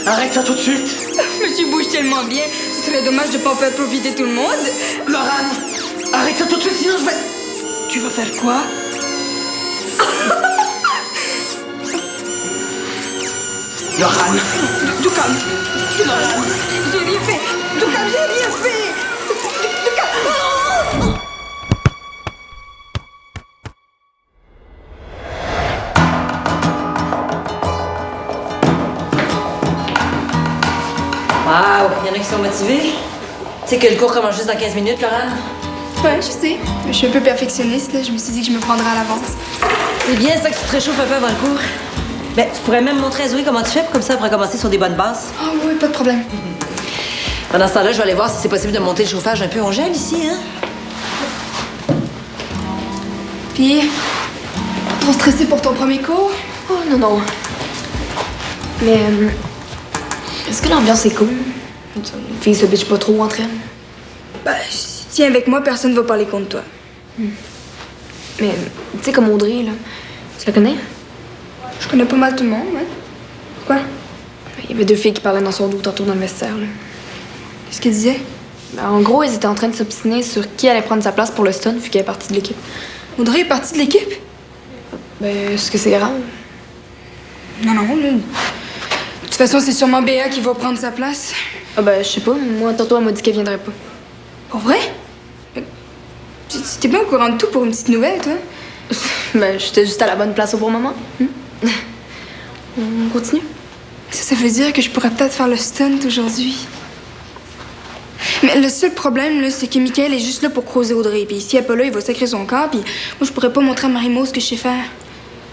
Arrête ça tout de suite. Monsieur bouge tellement bien, ce serait dommage de pas faire profiter tout le monde. Laurent, arrête ça tout de suite, sinon je vais... Tu vas faire quoi? Laurent. Du calme. J'ai rien fait. Du calme, j'ai rien fait. Du calme. Wow, il y en a qui sont motivés. Tu sais que le cours commence juste dans 15 minutes, Laurent. Ouais, je sais. Je suis un peu perfectionniste, là. Je me suis dit que je me prendrais à l'avance. C'est bien ça que tu te réchauffes un peu avant le cours. Ben, tu pourrais même montrer à Zoé comment tu fais, comme ça, elle pourrait commencer sur des bonnes bases. Ah oui, pas de problème. Pendant ce temps-là, je vais aller voir si c'est possible de monter le chauffage un peu. On gèle ici, hein? Puis, trop stressé pour ton premier cours? Oh, non. Mais, est-ce que l'ambiance est cool? Les filles se bitchent pas trop entre elles? Ben, si tu tiens avec moi, personne va parler contre toi. Mais, tu sais, comme Audrey, là, tu la connais? Je connais pas mal tout le monde, ouais. Pourquoi? Il y avait deux filles qui parlaient dans son dos tantôt dans le vestiaire, là. Qu'est-ce qu'elle disait? Ben, en gros, elles étaient en train de s'obstiner sur qui allait prendre sa place pour le stun, vu qu'elle est partie de l'équipe. Audrey est partie de l'équipe? Ben, est-ce que c'est grave? Non, là. De toute façon, c'est sûrement Béa qui va prendre sa place. Ah ben, je sais pas. Moi, tantôt, elle m'a dit qu'elle viendrait pas. Pour vrai? T'es bien au courant de tout pour une petite nouvelle, toi? Ben, j'étais juste à la bonne place au bon moment. On continue? Ça veut dire que je pourrais peut-être faire le stunt aujourd'hui. Mais le seul problème, là, c'est que Michael est juste là pour croiser Audrey. Puis si elle est pas là, il va sacrer son corps. Puis moi, je pourrais pas montrer à Marie-Maud ce que je sais faire.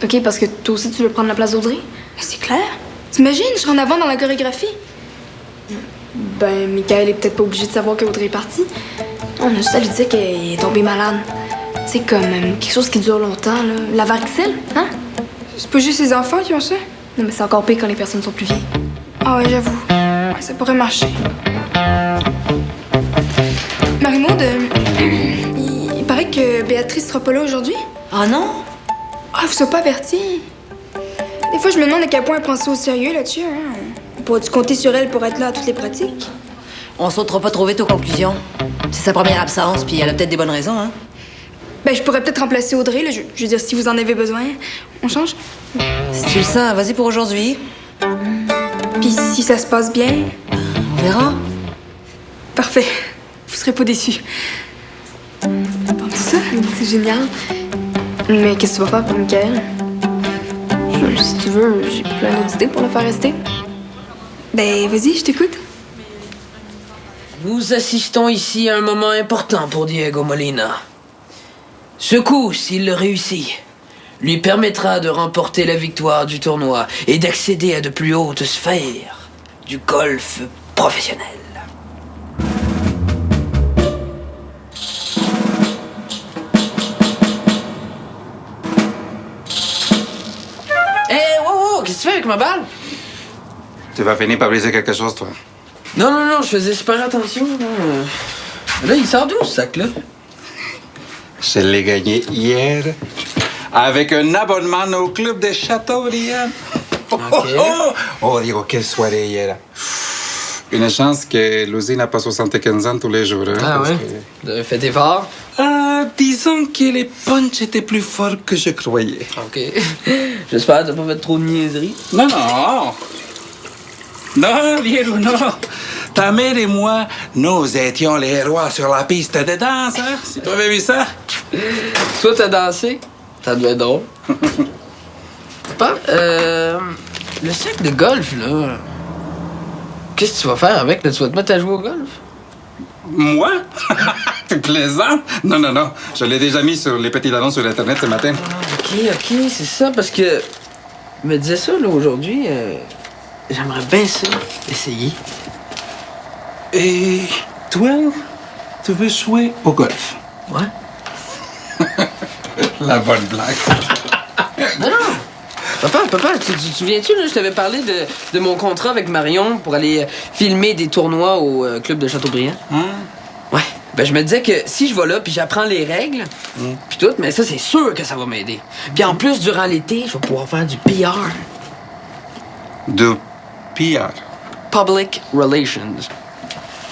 OK, parce que toi aussi, tu veux prendre la place d'Audrey? C'est clair. T'imagines, je serai en avant dans la chorégraphie. Ben, Michael est peut-être pas obligé de savoir qu'Audrey est partie. On a juste à lui dire qu'elle est tombée malade. C'est comme quelque chose qui dure longtemps, là. La varicelle, hein? C'est pas juste les enfants qui ont ça? Non, mais c'est encore pire quand les personnes sont plus vieilles. Ah ouais, j'avoue. Ouais, ça pourrait marcher. Marie-Maud, il paraît que Béatrice sera pas là aujourd'hui. Ah non? Ah, vous êtes pas avertis. Des fois, je me demande à quel point elle prend ça au sérieux là-dessus. Hein? On pourrait-tu compter sur elle pour être là à toutes les pratiques? On sautera pas trop vite aux conclusions. C'est sa première absence, puis elle a peut-être des bonnes raisons, hein? Ben, je pourrais peut-être remplacer Audrey, là. Je veux dire, si vous en avez besoin. On change? Si tu le sens, vas-y pour aujourd'hui. Puis si ça se passe bien, On verra. parfait. Vous serez pas déçus. T'entends ça? C'est génial. Mais qu'est-ce que tu vas faire pour Michael? Si tu veux, j'ai plein d'autres idées pour le faire rester. Ben, vas-y, je t'écoute. Nous assistons ici à un moment important pour Diego Molina. Ce coup, s'il le réussit, lui permettra de remporter la victoire du tournoi et d'accéder à de plus hautes sphères du golf professionnel. Wow, qu'est-ce que tu fais avec ma balle? Tu vas finir par briser quelque chose, toi. Non, je faisais super attention. Là, il sort d'où, ce sac-là? Je l'ai gagné hier avec un abonnement au club de Chateaubriand. OK. Oh, Diego, quelle soirée hier. Une chance que l'usine n'a pas 75 ans tous les jours. Hein, Ah parce ouais? Vous avez fait effort? disons que les punchs étaient plus forts que je croyais. OK. J'espère que t'as pas fait trop de niaiseries. Non. Non, Diego, non. Ta mère et moi, nous étions les rois sur la piste de danse, hein? Si tu avais vu ça. Toi, t'as dansé? Ça devait être drôle. Papa, le sac de golf, là... Qu'est-ce que tu vas faire avec, là? Tu vas te mettre à jouer au golf? Moi? T'es plaisant? Non. Je l'ai déjà mis sur les petites annonces sur Internet ce matin. OK, c'est ça, parce que... Je me disais ça, là, aujourd'hui. J'aimerais bien ça, essayer. Et toi, tu veux jouer au golf? Ouais? La bonne blague. Non! Papa, tu te souviens-tu, là, je t'avais parlé de mon contrat avec Marion pour aller filmer des tournois au club de Châteaubriand? Ouais. Ben, je me disais que si je vais là, puis j'apprends les règles, puis tout, mais ça, c'est sûr que ça va m'aider. Puis en plus, durant l'été, je vais pouvoir faire du PR. De PR. public relations.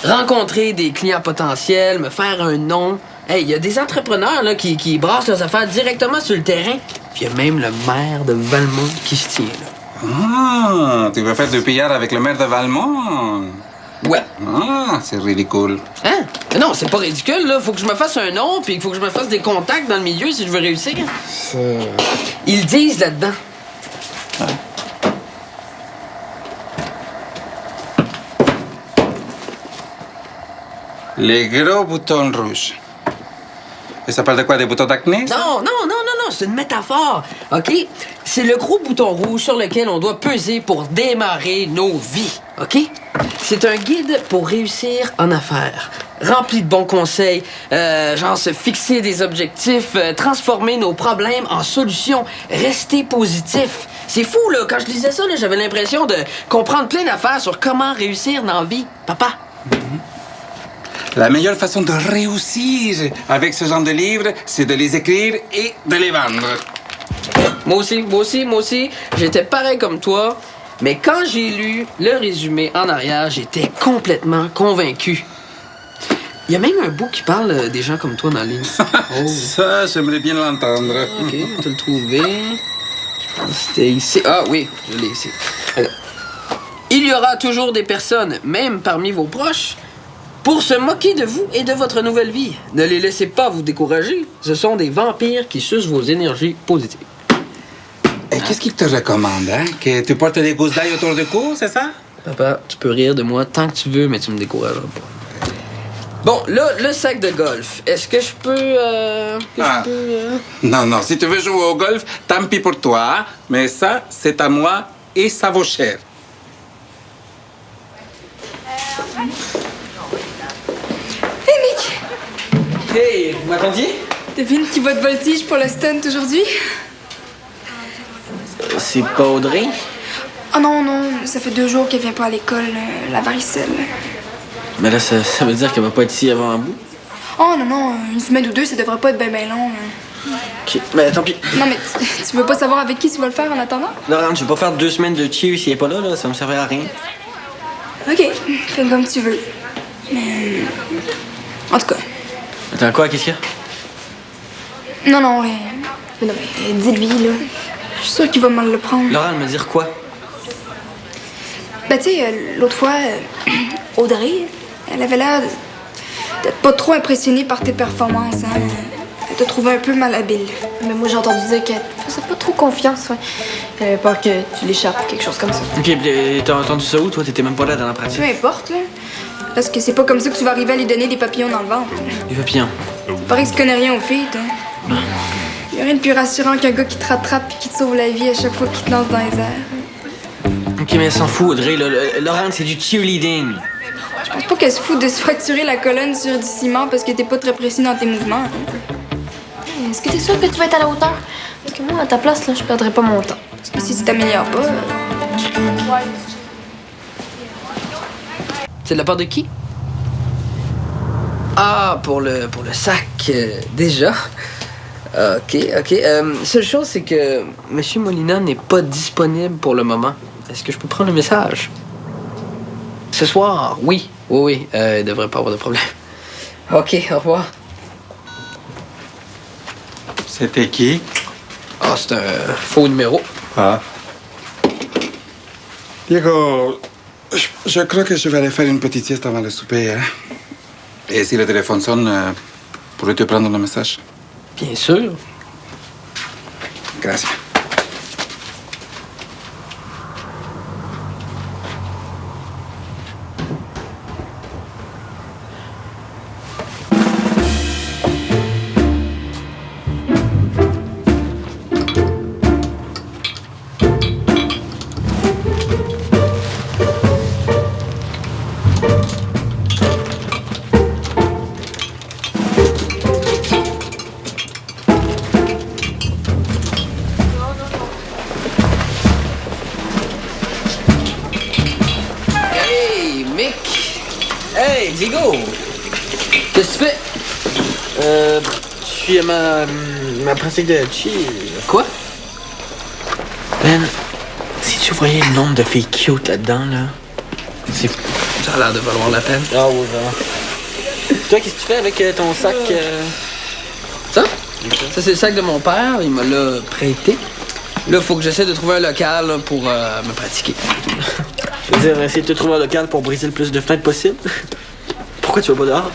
Rencontrer des clients potentiels, me faire un nom. Hey, il y a des entrepreneurs là, qui brassent leurs affaires directement sur le terrain. Puis il y a même le maire de Valmont qui se tient là. Ah, tu veux faire du PR avec le maire de Valmont? Ouais. Ah, c'est ridicule. Hein? Mais non, c'est pas ridicule, là. Faut que je me fasse un nom, puis il faut que je me fasse des contacts dans le milieu si je veux réussir. Ils le disent là-dedans. Les gros boutons rouges. Et ça parle de quoi, des boutons d'acné? ça? Non, c'est une métaphore, OK? C'est le gros bouton rouge sur lequel on doit peser pour démarrer nos vies, OK? C'est un guide pour réussir en affaires. Rempli de bons conseils, genre se fixer des objectifs, transformer nos problèmes en solutions, rester positif. C'est fou, là. Quand je lisais ça, là, j'avais l'impression de comprendre plein d'affaires sur comment réussir dans la vie. Papa? La meilleure façon de réussir avec ce genre de livres, c'est de les écrire et de les vendre. Moi aussi. J'étais pareil comme toi. Mais quand j'ai lu le résumé en arrière, j'étais complètement convaincu. Il y a même un bout qui parle des gens comme toi dans la ligne. Oh. Ça, j'aimerais bien l'entendre. OK, on te le trouvé. Je pense que c'était ici. Ah oui, je l'ai ici. Alors. Il y aura toujours des personnes, même parmi vos proches, pour se moquer de vous et de votre nouvelle vie. Ne les laissez pas vous décourager. Ce sont des vampires qui sucent vos énergies positives. Et qu'est-ce qu'il te recommande, hein? Que tu portes des gousses d'ail autour du cou, c'est ça? Papa, tu peux rire de moi tant que tu veux, mais tu me décourageras pas. Bon, là, le sac de golf. Est-ce que je peux... Non, si tu veux jouer au golf, tant pis pour toi. Hein? Mais ça, c'est à moi et ça vaut cher. Hey, Nick! Hey, vous m'attendiez? Devine qui va de voltige pour le stunt aujourd'hui? C'est pas Audrey? Oh non, ça fait 2 jours qu'elle vient pas à l'école, la varicelle. Mais là, ça veut dire qu'elle va pas être ici avant un bout? Oh non, une semaine ou 2, ça devrait pas être bien long. OK, mais tant pis. Non, mais tu veux pas savoir avec qui tu vas le faire en attendant? Laurent, je vais pas faire 2 semaines de cheer s'il est pas là, ça me servirait à rien. OK, fais comme tu veux. Mais... en tout cas... Attends, quoi, qu'est-ce qu'il y a? Non, rien. Mais non, mais dis-lui, là. Je suis sûre qu'il va mal le prendre. Laurent, elle me dire quoi? Ben, tu sais, l'autre fois, Audrey, elle avait l'air d'être pas trop impressionnée par tes performances, hein. Elle t'a trouvé un peu malhabile. Mais moi, j'ai entendu dire qu'elle faisait pas trop confiance, ouais. Elle avait peur que tu l'échappes ou quelque chose comme ça. OK, puis t'as entendu ça où, toi? T'étais même pas là dans la pratique. Peu importe, là. Parce que c'est pas comme ça que tu vas arriver à lui donner des papillons dans le ventre. Les papillons. Paraît que tu connais rien aux filles, toi. Y a rien de plus rassurant qu'un gars qui te rattrape et qui te sauve la vie à chaque fois qu'il te lance dans les airs. OK, mais elle s'en fout, Audrey. Laurent, c'est du cheerleading. Je pense pas qu'elle se fout de se fracturer la colonne sur du ciment parce que t'es pas très précis dans tes mouvements. Est-ce que t'es sûr que tu vas être à la hauteur? Parce que moi, à ta place, là, je perdrais pas mon temps. Parce que si tu t'améliores pas... C'est de la part de qui? Ah, pour le sac, déjà. OK. Seule chose, c'est que M. Molina n'est pas disponible pour le moment. Est-ce que je peux prendre le message? Ce soir, oui. Oui, il devrait pas avoir de problème. OK, au revoir. C'était qui? Ah, c'est un faux numéro. Ah. Diego, je crois que je vais aller faire une petite sieste avant le souper. Hein? Et si le téléphone sonne, pourrais-tu prendre le message? Bien sûr. Gracias. Hey, Mick! Hey, Diego! Qu'est-ce que tu fais? Je suis à ma pratique de cheer. Quoi? Ben, si tu voyais le nombre de filles cute là-dedans, là, C'est Ça a l'air de valoir la peine. Ah oui, vraiment. Toi, qu'est-ce que tu fais avec ton sac? Ça? Ça, c'est le sac de mon père. Il me l'a prêté. Là, il faut que j'essaie de trouver un local là, pour me pratiquer. Je veux dire, essayer de te trouver un local pour briser le plus de fenêtres possible. Pourquoi tu vas pas dehors?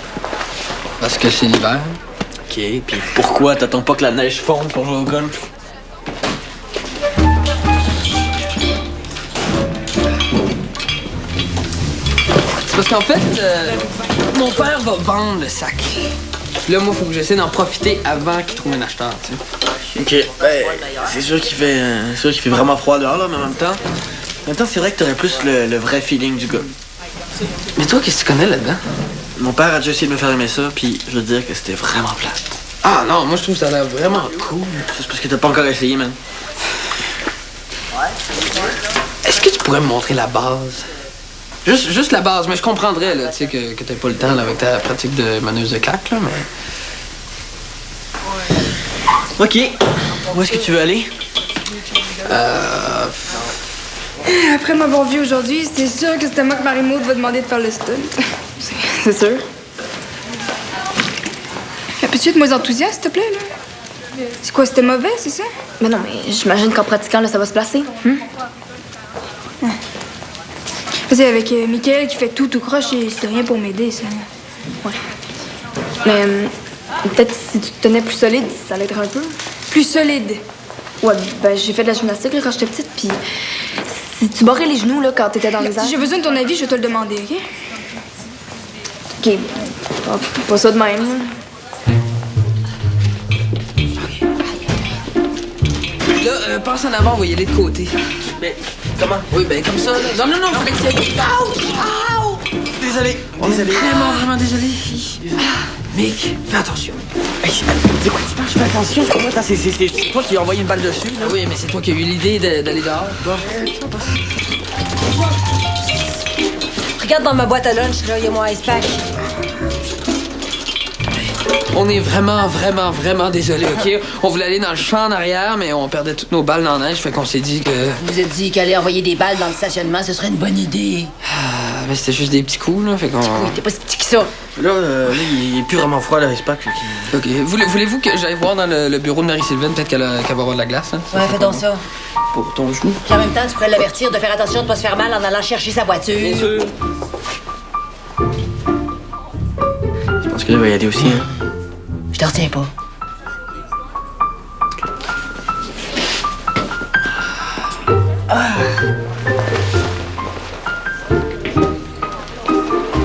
Parce que c'est l'hiver. Ok, puis pourquoi t'attends pas que la neige fonde pour jouer au golf? C'est parce qu'en fait, mon père va vendre le sac. Là, moi, il faut que j'essaie d'en profiter avant qu'il trouve un acheteur, tu sais. Ok, ben, c'est sûr qu'il fait vraiment froid dehors, là, mais en même temps, c'est vrai que t'aurais plus le vrai feeling du gars. Mais toi, qu'est-ce que tu connais là-dedans? Mon père a déjà essayé de me faire aimer ça, puis je veux dire que c'était vraiment plate. Ah non, moi, je trouve que ça a l'air vraiment cool. C'est parce que t'as pas encore essayé, man. Est-ce que tu pourrais me montrer la base? Juste la base, mais je comprendrais, là, tu sais, que t'as pas le temps, là, avec ta pratique de maneuse de claque, là, mais... Ok, où est-ce que tu veux aller? Après m'avoir vu aujourd'hui, c'est sûr que c'était moi que Marie-Maud va demander de faire le stunt. C'est sûr. Peux-tu être moins enthousiaste, s'il te plaît, là? C'est quoi, c'était mauvais, c'est ça? Mais non, mais j'imagine qu'en pratiquant, là, ça va se placer. Vas-y, avec Mickaël qui fait tout croche, et c'est rien pour m'aider, ça. Ouais. Mais peut-être si tu te tenais plus solide, ça l'aiderait un peu. Plus solide. Ouais, ben j'ai fait de la gymnastique là, quand j'étais petite, puis si tu barrais les genoux là, quand t'étais dans les airs... Si j'ai besoin de ton avis, je vais te le demander, OK? OK, pas ça de même, là. Là, passe en avant, on va y aller de côté. Mais, comment? Oui, ben comme ça, là. Non, faudrait que tu y ailles. Désolé, On est vraiment désolé. Mick, fais attention. Hey, de quoi tu parles? Je fais attention, c'est pas moi, c'est toi qui as envoyé une balle dessus, là. Oui, mais c'est toi qui as eu l'idée d'aller dehors. Bon. Regarde dans ma boîte à lunch, là, il y a mon ice pack. On est vraiment désolé, OK? On voulait aller dans le champ en arrière, mais on perdait toutes nos balles dans la neige, fait qu'on s'est dit que... Vous vous êtes dit qu'aller envoyer des balles dans le stationnement, ce serait une bonne idée. Ah, mais c'était juste des petits coups, là, fait qu'on... Oui, t'es pas si petit que ça. Là, il est plus vraiment froid, là, Spack. OK. Voulez-vous que j'aille voir dans le bureau de Marie-Sylvaine? Peut-être qu'elle va avoir de la glace, hein? Ouais, fais donc ça. Pour ton genou. Puis en même temps, tu pourrais l'avertir de faire attention de pas se faire mal en allant chercher sa voiture. Bien sûr. Je pense que là, il va y aller aussi, hein. Je te retiens pas.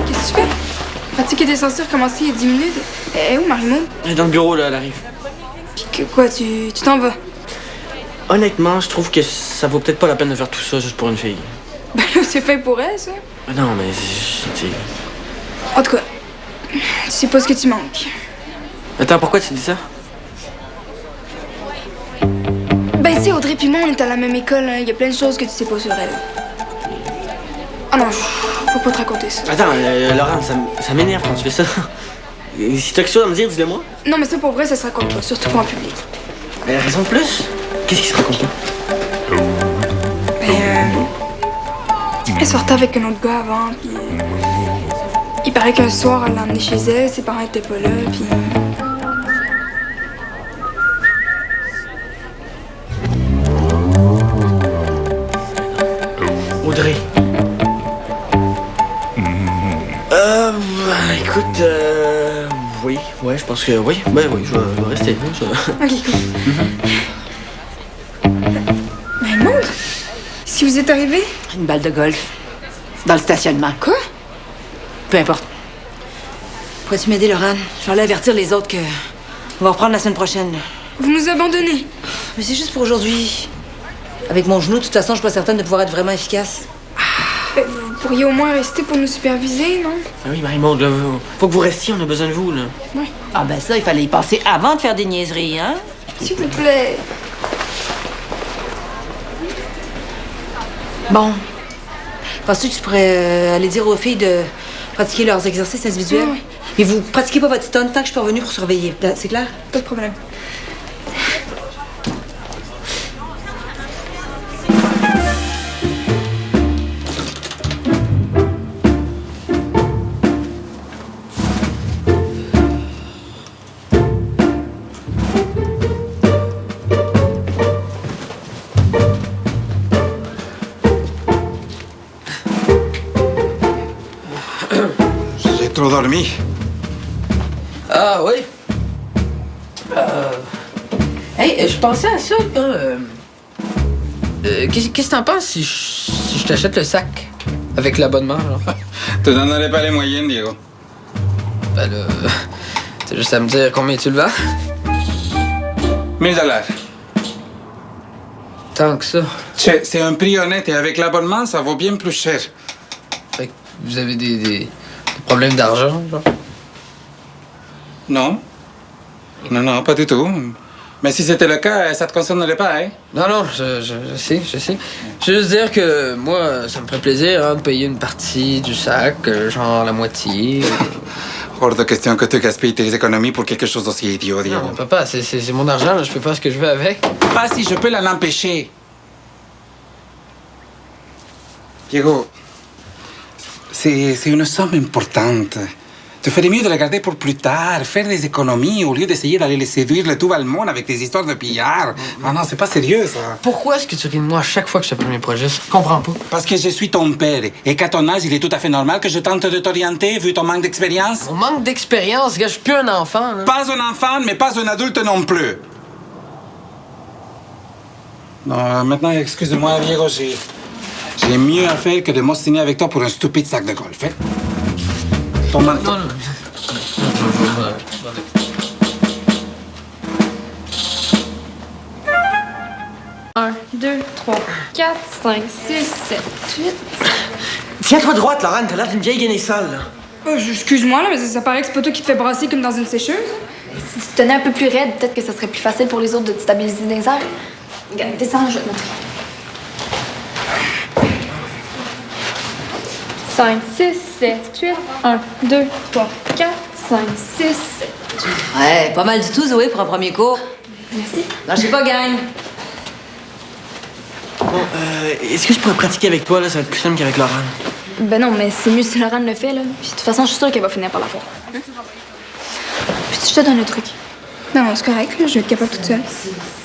Qu'est-ce que tu fais? Pratiquer des censures commencer il y a 10 minutes. Eh, où, Marie-Maud? Elle est dans le bureau, là, elle arrive. Puis que quoi, tu t'en vas? Honnêtement, je trouve que ça vaut peut-être pas la peine de faire tout ça juste pour une fille. Ben là, c'est fait pour elle, ça. Non, mais c'est... En tout cas, tu sais pas ce que tu manques. Attends, pourquoi tu dis ça? Ben, tu sais, Audrey puis moi, on est à la même école. Il y a plein de choses que tu sais pas sur elle. Ah non, je peux pas te raconter ça. Attends, Laurent, ça m'énerve quand tu fais ça. Si t'as quelque chose à me dire, dis-le moi. Non, mais ça, pour vrai, ça se raconte pas, surtout pas en public. Mais raison de plus? Qu'est-ce qui se raconte pas? Ben, elle sortait avec un autre gars avant, puis... il paraît qu'un soir, elle l'a emmené chez elle, ses parents étaient pas là, puis... Audrey. Écoute, oui, ouais, je pense que oui. Ben oui, je vais rester. Ok, cool. Ben, Maud, si vous êtes arrivé... Une balle de golf. Dans le stationnement. Quoi? Peu importe. Pourrais-tu m'aider, Laurent? Je vais aller avertir les autres que... On va reprendre la semaine prochaine. Vous nous abandonnez. Mais c'est juste pour aujourd'hui. Avec mon genou, de toute façon, je suis pas certaine de pouvoir être vraiment efficace. Ben, vous pourriez au moins rester pour nous superviser, non? Ah oui, Marie-Maud, là, faut que vous restiez, on a besoin de vous, là. Ah ben ça, il fallait y penser avant de faire des niaiseries, hein? S'il vous plaît. Bon. Penses-tu que tu pourrais aller dire aux filles de pratiquer leurs exercices individuels? Oui. Mais vous pratiquez pas votre stunt tant que je suis pas revenue pour surveiller. C'est clair? Pas de problème. dormi? Ah oui. Hey, je pensais à ça, qu'est-ce que t'en penses si je t'achète le sac avec l'abonnement, genre? Tu n'en aurais pas les moyens, Diego. Ben là, c'est juste à me dire combien tu le vends. 1000 $. Tant que ça. C'est un prix honnête et avec l'abonnement, ça vaut bien plus cher. Fait que vous avez des problèmes d'argent, genre? Non. Non, pas du tout. Mais si c'était le cas, ça te concernerait pas, hein? Non, je sais. Je veux juste dire que moi, ça me ferait plaisir de payer une partie du sac, genre la moitié. Hors de question que tu gaspilles tes économies pour quelque chose d'aussi idiot, Diego. Non, papa, c'est mon argent, là, je peux faire ce que je veux avec. Pas si je peux l'en empêcher. Diego, c'est une somme importante. Tu ferais mieux de la garder pour plus tard, faire des économies au lieu d'essayer d'aller les séduire le tout va le monde avec des histoires de pillards. Non, c'est pas sérieux, ça. Pourquoi est-ce que tu ris de moi à chaque fois que je te fais mes projets? Je comprends pas. Parce que je suis ton père et qu'à ton âge, il est tout à fait normal que je tente de t'orienter vu ton manque d'expérience. Mon manque d'expérience, gars, je suis plus un enfant, là. Pas un enfant, mais pas un adulte non plus. Non, maintenant, excuse-moi, Diego, j'ai mieux à faire que de m'ostiner avec toi pour un stupide sac de golf, hein? Ton manteau. Non. 1, 2, 3, 4, 5, 6, 7, 8. Tiens-toi droite, Laurent, t'as l'air d'une vieille gainée sale, là. Excuse-moi, là, mais ça paraît que c'est pas toi qui te fais brasser comme dans une sécheuse. Si tu tenais un peu plus raide, peut-être que ça serait plus facile pour les autres de te stabiliser dans les airs. Regarde, descends, je vais te montrer. 5, 6, 7, 8. 1, 2, 3, 4, 5, 6, 7. Ouais, pas mal du tout, Zoé, pour un premier cours. Merci. Lâchez pas, gang. Bon, est-ce que je pourrais pratiquer avec toi, là? Ça va être plus simple qu'avec Laurent. Ben non, mais c'est mieux si Laurent le fait, là. Puis de toute façon, je suis sûre qu'elle va finir par la faire. Puis si je te donne le truc. Non, c'est correct, là, je vais être capable toute seule.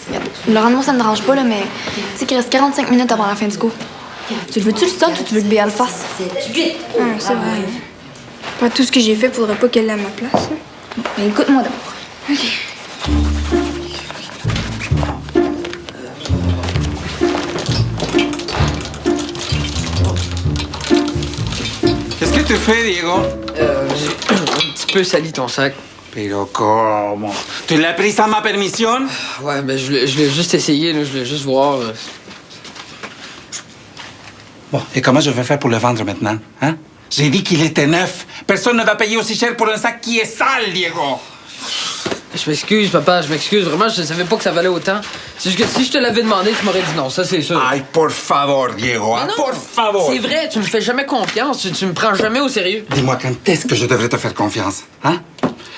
Regarde, Laurent, moi, ça me dérange pas, là, mais tu sais qu'il reste 45 minutes avant la fin du cours. Tu le veux-tu le stunt ou tu veux que Béa le fasse? Ah, c'est vrai. Pas tout ce que j'ai fait, faudrait pas qu'elle ait à ma place. Là. Bon, ben écoute-moi d'abord. OK. Qu'est-ce que tu fais, Diego? J'ai un petit peu sali ton sac. Pero comment? Tu l'as pris sans ma permission? Ouais, ben je l'ai juste essayé, là, je voulais juste voir. Bon, et comment je vais faire pour le vendre maintenant, hein? J'ai dit qu'il était neuf. Personne ne va payer aussi cher pour un sac qui est sale, Diego. Je m'excuse, papa, je m'excuse. Vraiment, je savais pas que ça valait autant. C'est juste que si je te l'avais demandé, tu m'aurais dit non, ça c'est sûr. Ay, por favor, Diego, hein? Mais non, Por favor. c'est vrai, tu me fais jamais confiance, tu me prends jamais au sérieux. Dis-moi, quand est-ce que je devrais te faire confiance, hein?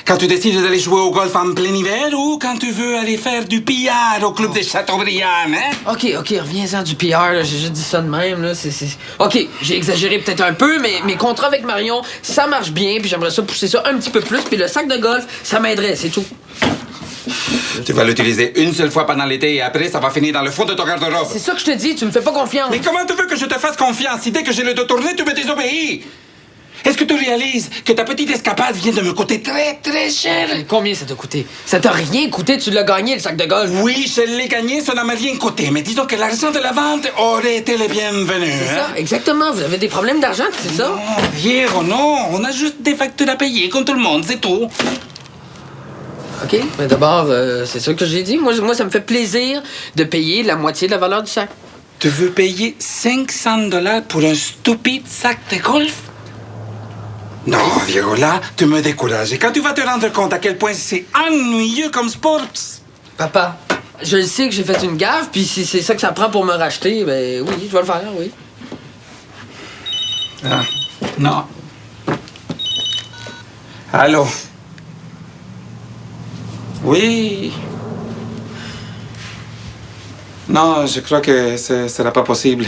Quand tu décides d'aller jouer au golf en plein hiver ou quand tu veux aller faire du billard au club de Chateaubriand, hein? OK, reviens-en du PR, là, j'ai juste dit ça de même, là, OK, j'ai exagéré peut-être un peu, mais mes contrats avec Marion, ça marche bien, puis j'aimerais ça pousser ça un petit peu plus, puis le sac de golf, ça m'aiderait, c'est tout. Tu vas l'utiliser une seule fois pendant l'été et après, ça va finir dans le fond de ton garde-robe. C'est ça que je te dis, tu me fais pas confiance. Mais comment tu veux que je te fasse confiance si dès que j'ai le dos tourné, tu me désobéis? Est-ce que tu réalises que ta petite escapade vient de me coûter très, très cher? Combien ça t'a coûté? Ça t'a rien coûté, tu l'as gagné, le sac de golf. Oui, je l'ai gagné, ça n'a m'a rien coûté. Mais disons que l'argent de la vente aurait été le bienvenu. C'est ça, exactement. Vous avez des problèmes d'argent, c'est ça? Non, Diego, non. On a juste des factures à payer, comme tout le monde, c'est tout. OK, mais d'abord, c'est ça que j'ai dit. Moi, ça me fait plaisir de payer la moitié de la valeur du sac. Tu veux payer 500 $ pour un stupide sac de golf? Non, Diego, là, tu me décourages. Et quand tu vas te rendre compte à quel point c'est ennuyeux comme sport... Papa, je le sais que j'ai fait une gaffe, puis si c'est ça que ça prend pour me racheter, ben oui, je vais le faire, oui. Ah, non. Allô? Oui. Non, je crois que ce sera pas possible.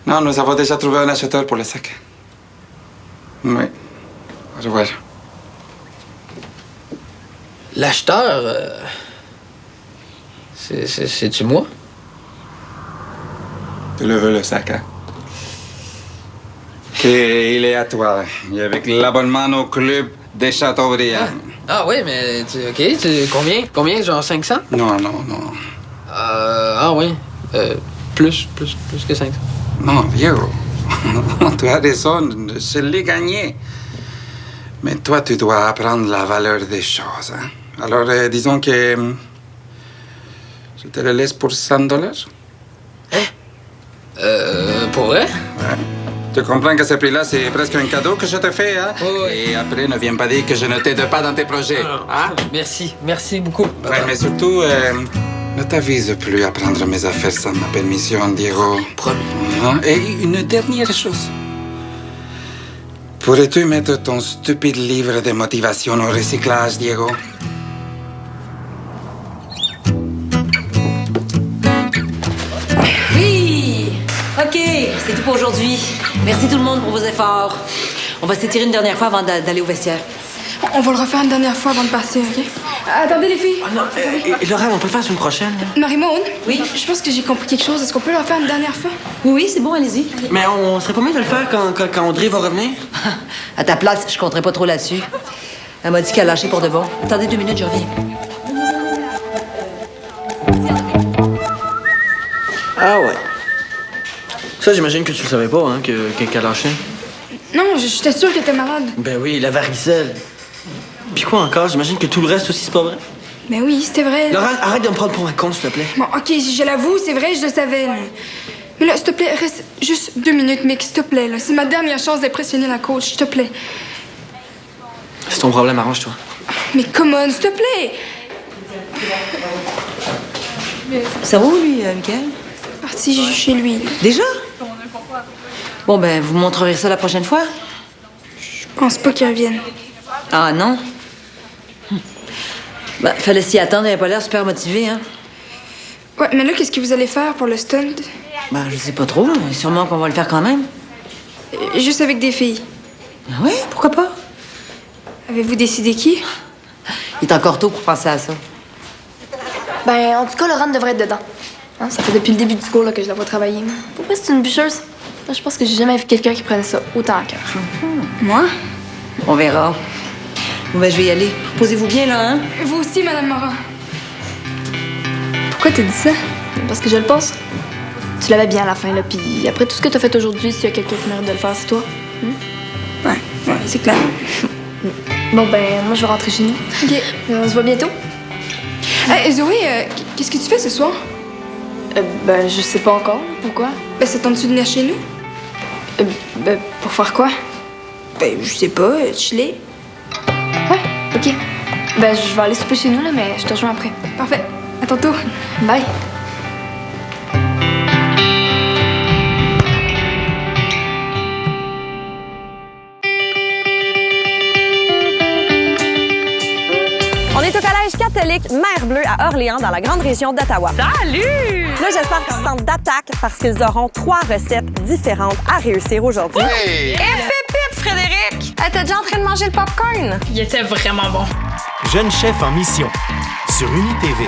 Non, nous avons déjà trouvé un acheteur pour le sac. Oui. Au revoir. L'acheteur, c'est-tu moi? Tu le veux, le sac, hein? qu'il est à toi. Et avec l'abonnement au club des Chateaubriand. Ah oui, mais combien? Genre 500? Non. Ah oui. Plus que 500. Non, Diego. Tu as raison, je l'ai gagné. Mais toi, tu dois apprendre la valeur des choses. Hein? Alors, disons que je te le laisse pour $100. Pour vrai? Ouais. Tu comprends que ce prix-là, c'est presque un cadeau que je te fais, hein? Oui. Et après, ne viens pas dire que je ne t'aide pas dans tes projets. Hein? Merci beaucoup. Ouais, mais surtout, ne t'avise plus à prendre mes affaires sans ma permission, Diego. Promis. Hein? Et une dernière chose. Pourrais-tu mettre ton stupide livre de motivation au recyclage, Diego? Oui! OK, c'est tout pour aujourd'hui. Merci tout le monde pour vos efforts. On va s'étirer une dernière fois avant d'aller au vestiaire. On va le refaire une dernière fois avant de partir, OK? Attendez, les filles. Ah non, et Laurent, on peut le faire la semaine prochaine. Marie-Maude? Oui? Je pense que j'ai compris quelque chose. Est-ce qu'on peut le refaire une dernière fois? Oui, c'est bon, allez-y. Mais on serait pas mieux de le faire quand Audrey va revenir? À ta place, je compterai pas trop là-dessus. Elle m'a dit qu'elle a lâché pour de bon. Attendez 2 minutes, je reviens. Ah ouais. Ça, j'imagine que tu le savais pas, hein, qu'elle lâchait. Non, j'étais sûre qu'elle était malade. Ben oui, la varicelle. Puis quoi encore? J'imagine que tout le reste aussi, c'est pas vrai? Ben oui, c'était vrai. Laurent, arrête de me prendre pour un con, s'il te plaît. Bon, OK, je l'avoue, c'est vrai, je le savais. Mais là, s'il te plaît, reste juste 2 minutes, Mick, s'il te plaît. C'est ma dernière chance d'impressionner la coach, s'il te plaît. C'est ton problème, arrange-toi. Mais come on, s'il te plaît! Ça va où, lui, Michael? Parti chez lui. Déjà? Bon, ben, vous montrerez ça la prochaine fois? Je pense pas qu'il revienne. Ah, non? Ben, fallait s'y attendre, elle avait pas l'air super motivée, hein? Ouais, mais là, qu'est-ce que vous allez faire pour le stunt? Ben, je sais pas trop, mais sûrement qu'on va le faire quand même. Juste avec des filles. Ah ouais, pourquoi pas? Avez-vous décidé qui? Il est encore tôt pour penser à ça. Ben, en tout cas, Laurent devrait être dedans. Hein, ça fait depuis le début du cours là, que je la vois travailler. Pourquoi c'est une bûcheuse? Là, je pense que j'ai jamais vu quelqu'un qui prenait ça autant à cœur. Moi? On verra. Bon, ben, je vais y aller. Posez-vous bien, là, hein? Vous aussi, Madame Morin. Pourquoi t'as dit ça? Parce que je le pense. Tu l'avais bien à la fin, là. Puis après tout ce que t'as fait aujourd'hui, s'il y a quelqu'un qui mérite de le faire, c'est toi. Ouais, c'est clair. Bon, ben, moi, je vais rentrer chez nous. OK. On se voit bientôt? Hey, Zoé, qu'est-ce que tu fais ce soir? Ben, je sais pas encore. Pourquoi? Ben, ça tente-tu de venir chez nous? Ben, pour faire quoi? Ben, je sais pas, chiller. Ouais, OK. Ben, je vais aller souper chez nous, là, mais je te rejoins après. Parfait. À tantôt. Bye. On est au collège catholique Mère Bleue à Orléans, dans la grande région d'Ottawa. Salut! Là, j'espère qu'ils se sentent d'attaque parce qu'ils auront 3 recettes différentes à réussir aujourd'hui. Hey! Et pépite, Frédéric! T'es déjà en train de manger le popcorn? Il était vraiment bon. Jeune chef en mission sur UniTV.